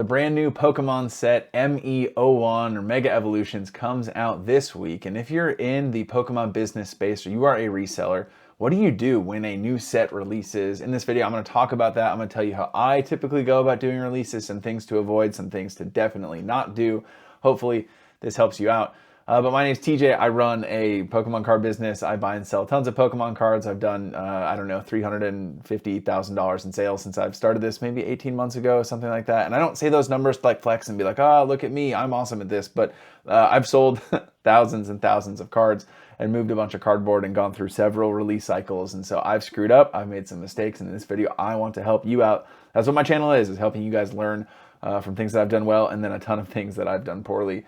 The brand new Pokemon set ME01 or Mega Evolutions comes out this week. And if you're in the Pokemon business space or you are a reseller, what do you do when a new set releases? In this video, I'm going to talk about that. I'm going to tell you how I typically go about doing releases, some things to avoid, some things to definitely not do. Hopefully, this helps you out. But my name is TJ. I run a Pokemon card business. I buy and sell tons of Pokemon cards. I've done, I don't know, $350,000 in sales since I've started this, maybe 18 months ago, something like that. And I don't say those numbers to like flex and be like, oh, look at me, I'm awesome at this. But I've sold thousands and thousands of cards and moved a bunch of cardboard and gone through several release cycles. And so I've screwed up. I've made some mistakes. And in this video, I want to help you out. That's what my channel is helping you guys learn from things that I've done well and then a ton of things that I've done poorly.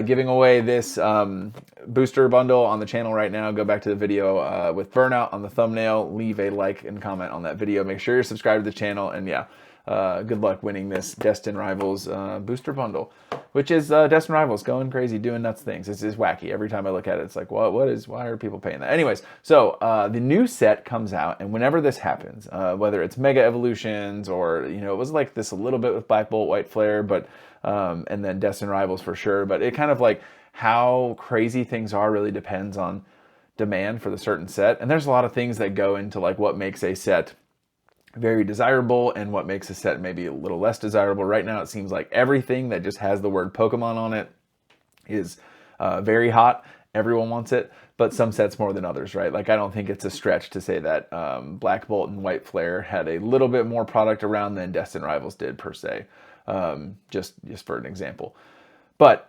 Giving away this booster bundle on the channel right now. Go back to the video with Burnout on the thumbnail. Leave a like and comment on that video. Make sure you're subscribed to the channel. And yeah, good luck winning this Destin Rivals booster bundle, which is Destin Rivals going crazy, doing nuts things. It's wacky. Every time I look at it, it's like, why are people paying that? Anyways, so the new set comes out, and whenever this happens, whether it's Mega Evolutions or, you know, it was like this a little bit with Black Bolt, White Flare, but and then Destin Rivals for sure. But it kind of like how crazy things are really depends on demand for the certain set. And there's a lot of things that go into like what makes a set very desirable and what makes a set maybe a little less desirable. Right now, it seems like everything that just has the word Pokemon on it is very hot. Everyone wants it, but some sets more than others, right? Like I don't think it's a stretch to say that Black Bolt and White Flare had a little bit more product around than Destin Rivals did per se. Just for an example. But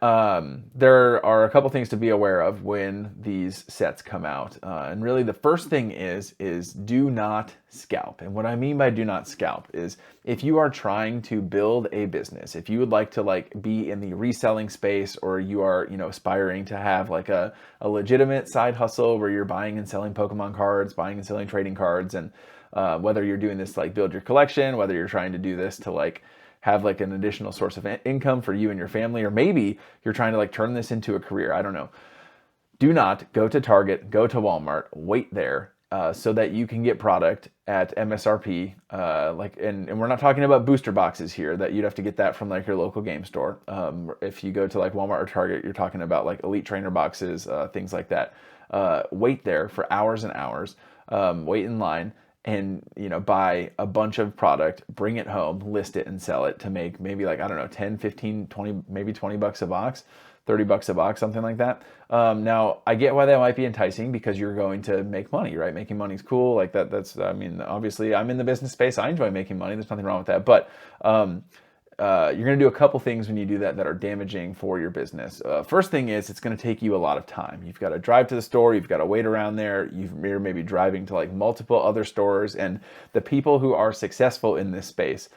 there are a couple things to be aware of when these sets come out. And really the first thing is do not scalp. And what I mean by do not scalp is if you are trying to build a business, if you would like to like be in the reselling space, or you are, you know, aspiring to have like a legitimate side hustle where you're buying and selling Pokemon cards, buying and selling trading cards, and whether you're doing this to like build your collection, whether you're trying to do this to like have like an additional source of income for you and your family, or maybe you're trying to like turn this into a career. I don't know. Do not go to Target, go to Walmart, wait there so that you can get product at MSRP. And we're not talking about booster boxes here that you'd have to get that from like your local game store. If you go to like Walmart or Target, you're talking about like elite trainer boxes, things like that. Wait there for hours and hours, wait in line, and, you know, buy a bunch of product, bring it home, list it and sell it to make maybe like, I don't know, 10, 15, 20, maybe 20 bucks a box, 30 bucks a box, something like that. Now I get why that might be enticing because you're going to make money, right? Making money is cool. Like that's, I mean, obviously I'm in the business space. I enjoy making money. There's nothing wrong with that. But, you're going to do a couple things when you do that are damaging for your business. First thing is it's going to take you a lot of time. You've got to drive to the store. You've got to wait around there. You're maybe driving to like multiple other stores. And the people who are successful in this space,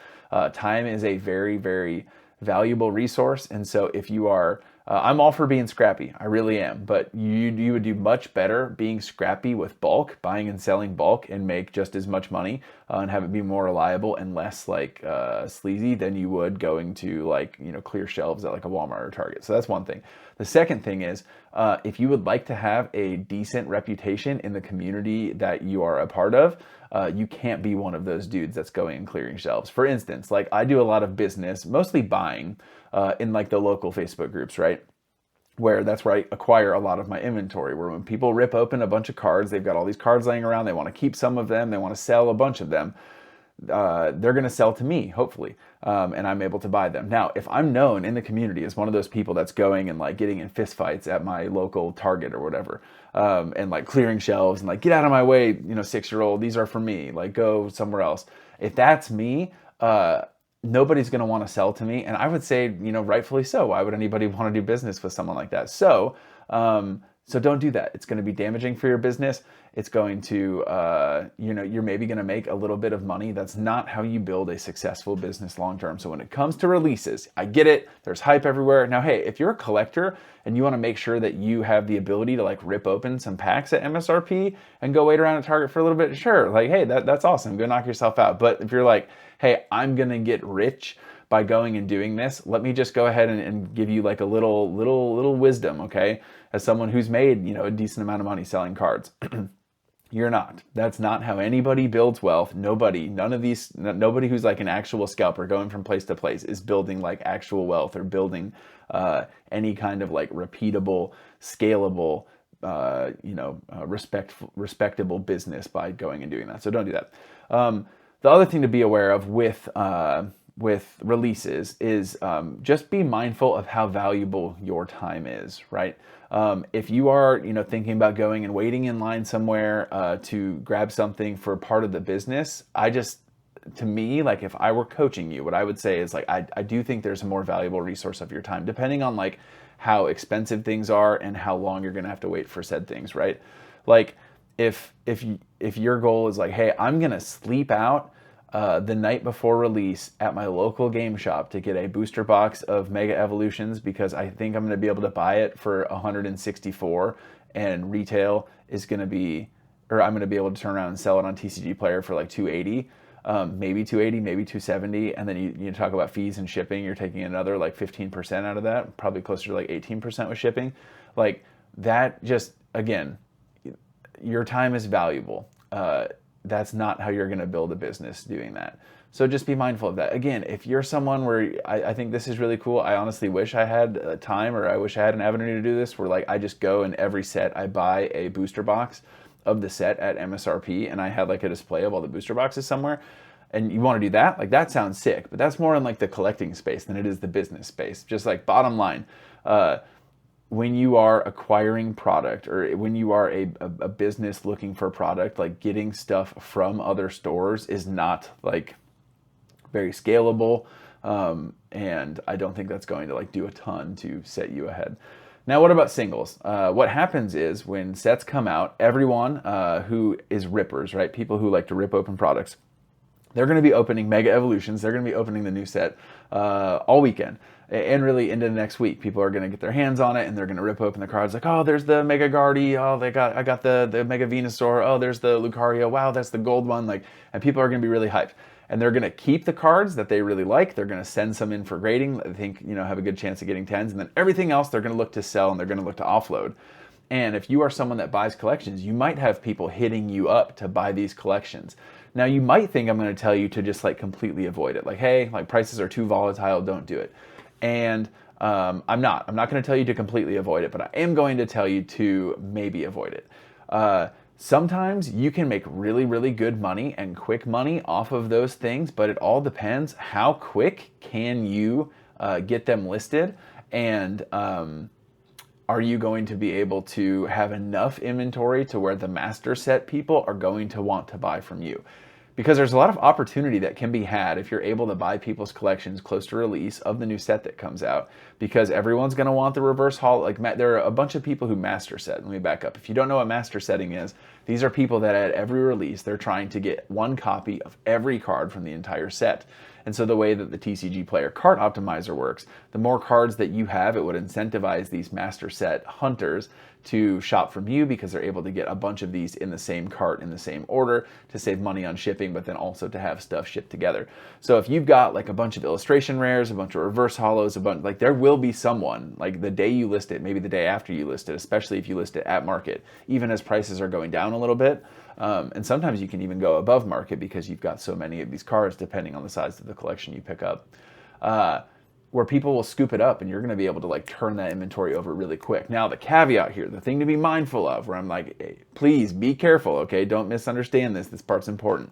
time is a very, very valuable resource. And so if you are, I'm all for being scrappy. I really am. But you would do much better being scrappy with bulk, buying and selling bulk, and make just as much money and have it be more reliable and less like sleazy than you would going to like, you know, clear shelves at like a Walmart or Target. So that's one thing. The second thing is if you would like to have a decent reputation in the community that you are a part of, you can't be one of those dudes that's going and clearing shelves. For instance, like I do a lot of business, mostly buying in like the local Facebook groups, right? Where that's where I acquire a lot of my inventory, where when people rip open a bunch of cards, they've got all these cards laying around, they want to keep some of them, they want to sell a bunch of them. They're going to sell to me, hopefully, and I'm able to buy them. Now, if I'm known in the community as one of those people that's going and like getting in fist fights at my local Target or whatever, and like clearing shelves and like, get out of my way, you know, 6-year-old, these are for me, like go somewhere else. If that's me, nobody's going to want to sell to me. And I would say, you know, rightfully so. Why would anybody want to do business with someone like that? So don't do that. It's going to be damaging for your business. It's going to, you know, you're maybe going to make a little bit of money. That's not how you build a successful business long-term. So when it comes to releases, I get it. There's hype everywhere. Now, hey, if you're a collector and you want to make sure that you have the ability to like rip open some packs at MSRP and go wait around at Target for a little bit, sure. Like, hey, that's awesome. Go knock yourself out. But if you're like, hey, I'm going to get rich by going and doing this, let me just go ahead and give you like a little wisdom, okay? As someone who's made, you know, a decent amount of money selling cards. You're not. That's not how anybody builds wealth. Nobody who's like an actual scalper going from place to place is building like actual wealth or building any kind of like repeatable, scalable, respectable business by going and doing that. So don't do that. The other thing to be aware of with releases is just be mindful of how valuable your time is, right? If you are, thinking about going and waiting in line somewhere to grab something for part of the business, to me, like if I were coaching you, what I would say is like, I do think there's a more valuable resource of your time, depending on like how expensive things are and how long you're going to have to wait for said things, right? Like if your goal is like, hey, I'm going to sleep out the night before release at my local game shop to get a booster box of Mega Evolutions because I think I'm going to be able to buy it for 164 and retail is going to be, or I'm going to be able to turn around and sell it on TCG Player for like 280, maybe 280, maybe 270. And then you talk about fees and shipping, you're taking another like 15% out of that, probably closer to like 18% with shipping. Like that just, again, your time is valuable. That's not how you're going to build a business doing that. So just be mindful of that. Again, if you're someone where I think this is really cool, I honestly wish I had time or I wish I had an avenue to do this where like I just go and every set I buy a booster box of the set at MSRP and I had like a display of all the booster boxes somewhere. And you want to do that? Like that sounds sick, but that's more in like the collecting space than it is the business space. Just like bottom line, when you are acquiring product or when you are a business looking for product, like getting stuff from other stores is not like very scalable. And I don't think that's going to like do a ton to set you ahead. Now, what about singles? What happens is when sets come out, everyone who is rippers, right? People who like to rip open products, they're going to be opening Mega Evolutions. They're going to be opening the new set all weekend and really into the next week. People are going to get their hands on it and they're going to rip open the cards like, oh, there's the Mega Guardi. Oh, I got the Mega Venusaur. Oh, there's the Lucario. Wow, that's the gold one. Like, and people are going to be really hyped. And they're going to keep the cards that they really like. They're going to send some in for grading. I think, have a good chance of getting 10s. And then everything else they're going to look to sell and they're going to look to offload. And if you are someone that buys collections, you might have people hitting you up to buy these collections. Now you might think I'm going to tell you to just like completely avoid it. Like, hey, like prices are too volatile, don't do it. And I'm not going to tell you to completely avoid it, but I am going to tell you to maybe avoid it. Sometimes you can make really, really good money and quick money off of those things, but it all depends how quick can you get them listed and are you going to be able to have enough inventory to where the master set people are going to want to buy from you? Because there's a lot of opportunity that can be had if you're able to buy people's collections close to release of the new set that comes out, because everyone's going to want the reverse holo. Like there are a bunch of people who master set. Let me back up. If you don't know what master setting is, these are people that at every release, they're trying to get one copy of every card from the entire set. And so the way that the TCG Player cart optimizer works, the more cards that you have, it would incentivize these master set hunters to shop from you because they're able to get a bunch of these in the same cart in the same order to save money on shipping, but then also to have stuff shipped together. So if you've got like a bunch of illustration rares, a bunch of reverse holos, a bunch, like there will be someone like the day you list it, maybe the day after you list it, especially if you list it at market, even as prices are going down a little bit. And sometimes you can even go above market because you've got so many of these cards depending on the size of the collection you pick up. Where people will scoop it up and you're going to be able to like turn that inventory over really quick. Now the caveat here, the thing to be mindful of, where I'm like, hey, please be careful, okay? Don't misunderstand this. This part's important.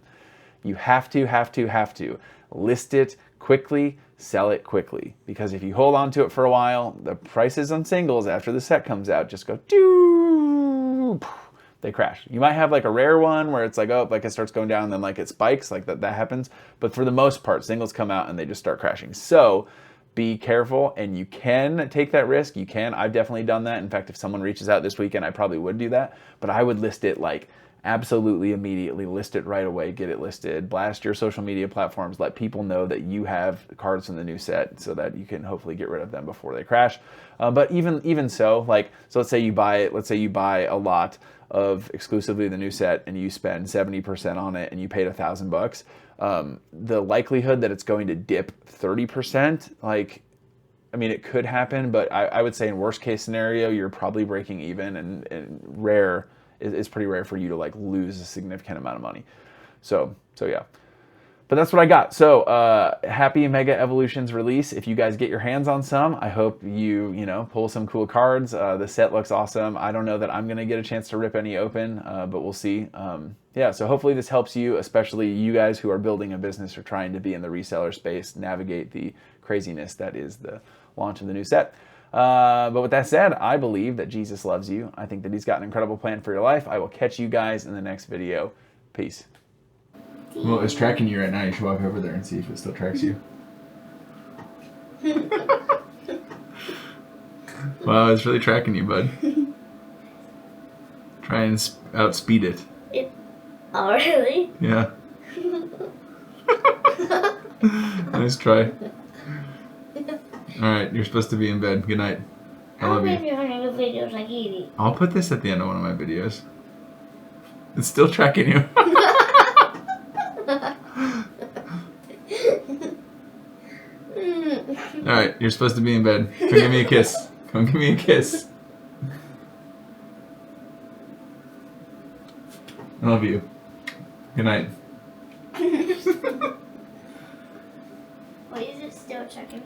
You have to list it quickly, sell it quickly. Because if you hold on to it for a while, the prices on singles after the set comes out just go, doo, they crash. You might have like a rare one where it's like, oh, like it starts going down and then like it spikes, like that happens. But for the most part, singles come out and they just start crashing. So be careful, and you can take that risk. You can. I've definitely done that. In fact, if someone reaches out this weekend, I probably would do that. But I would list it like absolutely immediately. List it right away. Get it listed. Blast your social media platforms. Let people know that you have cards from the new set so that you can hopefully get rid of them before they crash. But even so, like, so let's say you buy it. Let's say you buy a lot of exclusively the new set and you spend 70% on it and you paid $1,000. The likelihood that it's going to dip 30%, like, I mean, it could happen, but I would say in worst case scenario, you're probably breaking even, and rare it's pretty rare for you to like lose a significant amount of money. So yeah. But that's what I got. So happy Mega Evolutions release. If you guys get your hands on some, I hope you pull some cool cards. The set looks awesome. I don't know that I'm gonna get a chance to rip any open, but we'll see. Yeah, so hopefully this helps you, especially you guys who are building a business or trying to be in the reseller space, navigate the craziness that is the launch of the new set. But with that said, I believe that Jesus loves you. I think that he's got an incredible plan for your life. I will catch you guys in the next video. Peace. Well, it's tracking you right now. You should walk over there and see if it still tracks you. Wow, it's really tracking you, bud. Try and outspeed it. Oh, really? Yeah. Nice try. Alright, you're supposed to be in bed. Good night. I love you. New videos like eating. I'll put this at the end of one of my videos. It's still tracking you. Alright, you're supposed to be in bed. Come give me a kiss. Come give me a kiss. I love you. Good night. Why is it still checking?